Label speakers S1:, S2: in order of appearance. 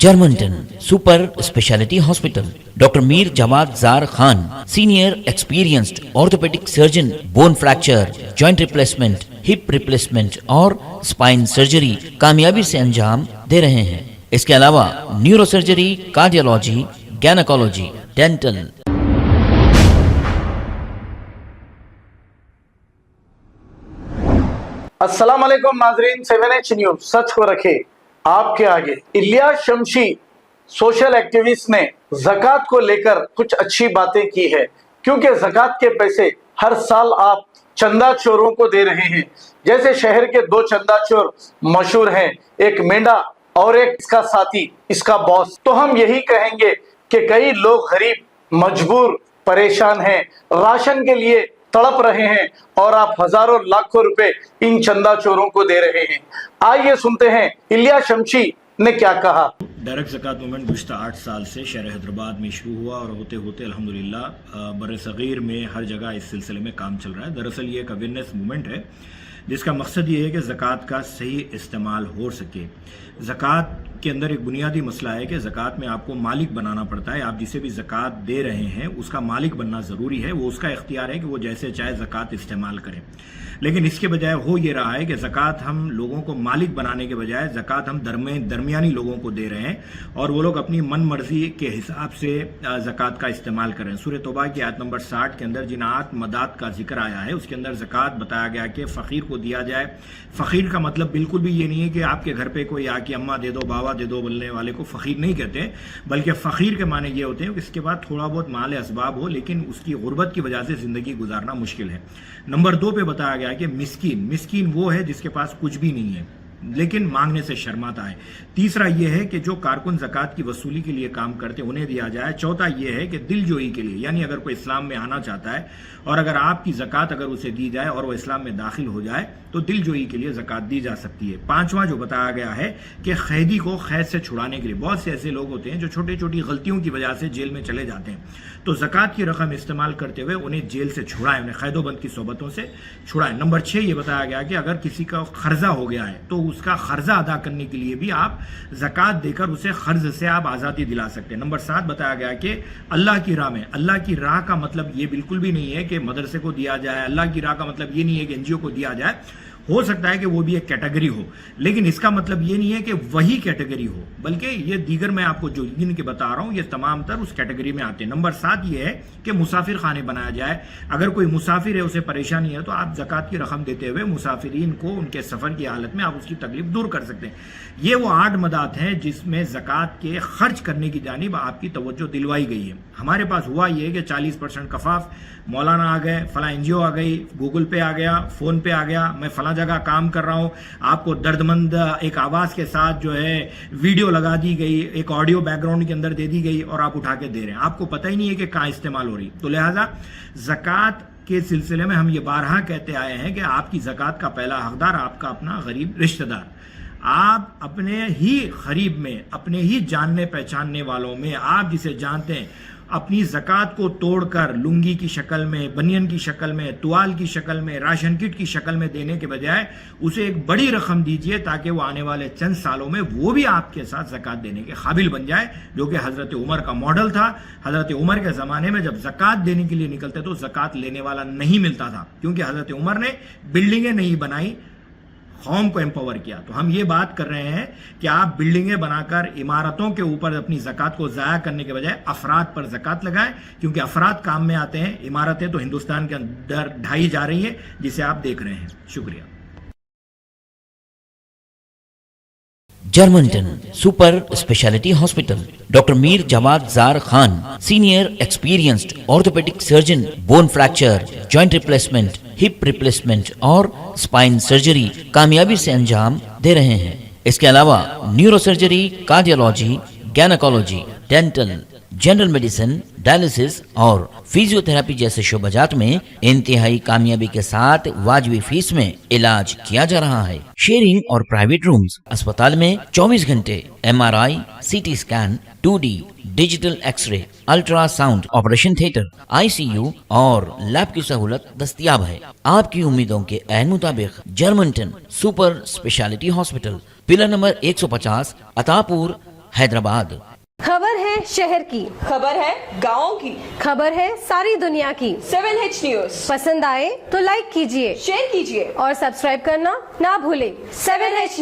S1: جرمنٹن super speciality hospital, doctor Mir Jawad Zar Khan, senior experienced orthopaedic surgeon, bone fracture, joint replacement, hip replacement اور spine surgery کامیابی سے انجام دے رہے ہیں۔ اس کے علاوہ neuro surgery, cardiology, gynaecology, dental.
S2: السلام علیکم ناظرین، 7H نیوز سچ کو رکھے آپ کے آگے۔ الیاس شمشی سوشل ایکٹیوسٹ نے زکوٰۃ کو لے کر کچھ اچھی باتیں کی ہے، کیونکہ زکوٰۃ کے پیسے ہر سال آپ چندہ چوروں کو دے رہے ہیں۔ جیسے شہر کے 2 چندہ چور مشہور ہیں، ایک مینڈا اور ایک اس کا ساتھی، اس کا باس۔ تو ہم یہی کہیں گے کہ کئی لوگ غریب، مجبور، پریشان ہیں، راشن کے لیے تڑپ رہے ہیں، اور آپ ہزاروں لاکھوں روپے ان چندہ چوروں کو دے رہے ہیں۔ آئیے سنتے ہیں الیاس شمشی نے کیا کہا۔
S3: ڈائریکٹ زکوٰۃ موومنٹ گزشتہ 8 سال سے شہر حیدرآباد میں شروع ہوا، اور ہوتے ہوتے الحمدللہ بر صغیر میں ہر جگہ اس سلسلے میں کام چل رہا ہے۔ دراصل یہ ایک اویئرنیس موومنٹ ہے جس کا مقصد یہ ہے کہ زکوٰۃ کا صحیح استعمال ہو سکے۔ زکوٰۃ کے اندر ایک بنیادی مسئلہ ہے کہ زکوٰۃ میں آپ کو مالک بنانا پڑتا ہے۔ آپ جسے بھی زکوٰۃ دے رہے ہیں اس کا مالک بننا ضروری ہے۔ وہ اس کا اختیار ہے کہ وہ جیسے چاہے زکوٰۃ استعمال کرے، لیکن اس کے بجائے ہو یہ رہا ہے کہ زکوٰۃ ہم لوگوں کو مالک بنانے کے بجائے زکوٰۃ ہم درمیانی لوگوں کو دے رہے ہیں، اور وہ لوگ اپنی من مرضی کے حساب سے زکوٰۃ کا استعمال کریں۔ سورہ توبہ کی آیت نمبر 60 کے اندر جن آت مداد کا ذکر آیا ہے اس کے اندر زکوٰۃ بتایا گیا کہ فقیر کو دیا جائے۔ فقیر کا مطلب بالکل بھی یہ نہیں ہے کہ آپ کے گھر پہ کوئی آ کے اماں دے دو، بابا دے دو بولنے والے کو فقیر نہیں کہتے، بلکہ فقیر کے معنی یہ ہوتے ہیں کہ اس کے بعد تھوڑا بہت مال اسباب ہو لیکن اس کی غربت کی وجہ سے زندگی گزارنا مشکل ہے۔ نمبر 2 پہ بتایا گیا کہ مسکین وہ ہے جس کے پاس کچھ بھی نہیں ہے لیکن مانگنے سے شرماتا ہے۔ تیسرا یہ ہے کہ جو کارکن زکوٰۃ کی وصولی کے لیے کام کرتے انہیں دیا جائے۔ چوتھا یہ ہے کہ دل جوئی کے لیے، یعنی اگر کوئی اسلام میں آنا چاہتا ہے اور اگر آپ کی زکوٰۃ اگر اسے دی جائے اور وہ اسلام میں داخل ہو جائے تو دل جوئی کے لیے زکوٰۃ دی جا سکتی ہے۔ 5واں جو بتایا گیا ہے کہ قیدی کو قید سے چھڑانے کے لیے، بہت سے ایسے لوگ ہوتے ہیں جو چھوٹی چھوٹی غلطیوں کی وجہ سے جیل میں چلے جاتے ہیں، تو زکوٰۃ کی رقم استعمال کرتے ہوئے انہیں جیل سے چھڑائیں، انہیں قید و بند کی صحبتوں سے چھڑائیں۔ نمبر 6 یہ بتایا گیا کہ اگر کسی کا قرضہ ہو گیا ہے تو اس کا قرضہ ادا کرنے کے لیے بھی آپ زکوٰۃ دے کر اسے قرض سے آپ آزادی دلا سکتے ہیں۔ نمبر 7 بتایا گیا کہ اللہ کی راہ میں، اللہ کی راہ کا مطلب یہ بالکل بھی نہیں ہے کہ مدرسے کو دیا جائے، اللہ کی راہ کا مطلب یہ نہیں ہے کہ NGO کو دیا جائے۔ ہو سکتا ہے کہ وہ بھی ایک کیٹیگری ہو، لیکن اس کا مطلب یہ نہیں ہے کہ وہی کیٹیگری ہو، بلکہ یہ دیگر میں آپ کو جو جن کے بتا رہا ہوں یہ تمام تر اس کیٹیگری میں آتے ہیں۔ نمبر 7 یہ ہے کہ مسافر خانے بنایا جائے۔ اگر کوئی مسافر ہے، اسے پریشانی ہے، تو آپ زکوٰۃ کی رقم دیتے ہوئے مسافرین کو ان کے سفر کی حالت میں آپ اس کی تکلیف دور کر سکتے ہیں۔ یہ وہ 8 مدات ہیں جس میں زکوٰۃ کے خرچ کرنے کی جانب آپ کی توجہ دلوائی گئی ہے۔ ہمارے پاس ہوا یہ کہ 40% کفاف، مولانا آ گئے، فلاں NGO آ گئی، گوگل پے آ گیا، فون پے آ گیا، میں فلاں جگہ کام کر رہا ہوں، آپ کو درد مند ایک آواز کے ساتھ جو ہے ویڈیو لگا دی گئی، ایک آڈیو بیک گراؤنڈ کے اندر دے دی گئی اور آپ اٹھا کے دے رہے ہیں، آپ کو پتہ ہی نہیں ہے کہ کہاں استعمال ہو رہی۔ تو لہٰذا زکوٰۃ کے سلسلے میں ہم یہ بارہا کہتے آئے ہیں کہ آپ کی زکوٰۃ کا پہلا حقدار آپ کا اپنا غریب رشتہ دار۔ آپ اپنے ہی قریب میں، اپنے ہی جاننے پہچاننے والوں میں، آپ جسے جانتے ہیں، اپنی زکوٰۃ کو توڑ کر لنگی کی شکل میں، بنین کی شکل میں، توال کی شکل میں، راشن کٹ کی شکل میں دینے کے بجائے اسے ایک بڑی رقم دیجئے تاکہ وہ آنے والے چند سالوں میں وہ بھی آپ کے ساتھ زکوٰۃ دینے کے قابل بن جائے، جو کہ حضرت عمر کا ماڈل تھا۔ حضرت عمر کے زمانے میں جب زکوٰۃ دینے کے لیے نکلتے تو زکوٰۃ لینے والا نہیں ملتا تھا، کیونکہ حضرت عمر نے بلڈنگیں نہیں بنائی، قوم کو امپاور کیا۔ تو ہم یہ بات کر رہے ہیں کہ آپ بلڈنگیں بنا کر عمارتوں کے اوپر اپنی زکوٰۃ کو ضائع کرنے کے بجائے افراد پر زکوٰۃ لگائیں، کیونکہ افراد کام میں آتے ہیں، عمارتیں تو ہندوستان کے اندر ڈھائی جا رہی ہیں جسے آپ دیکھ رہے ہیں۔ شکریہ۔
S1: Germanton super speciality hospital, doctor Mir Jawad Zar Khan, senior experienced orthopaedic surgeon, bone fracture, joint replacement, hip replacement اور اسپائن سرجری کامیابی سے انجام دے رہے ہیں۔ اس کے علاوہ neuro surgery, cardiology, gynaecology, dental, general medicine, dialysis اور فزیو تھراپی جیسے شعبات میں انتہائی کامیابی کے ساتھ واجبی فیس میں علاج کیا جا رہا ہے۔ شیئرنگ اور پرائیویٹ رومز، اسپتال میں 24 گھنٹے MRI، CT scan, 2D digital X ray, ultra sound, operation theatre, ICU اور لیب کی سہولت دستیاب ہے۔ آپ کی امیدوں کے عین مطابق Germanton super speciality hospital, pillar number 150، عطا پور، حیدرآباد.
S4: خبر ہے شہر کی،
S5: خبر ہے گاؤں کی،
S4: خبر ہے ساری دنیا کی.
S5: 7H نیوز
S4: پسند آئے تو لائک کیجئے
S5: شیئر کیجیے
S4: اور سبسکرائب کرنا نہ بھولیں.
S5: 7H news.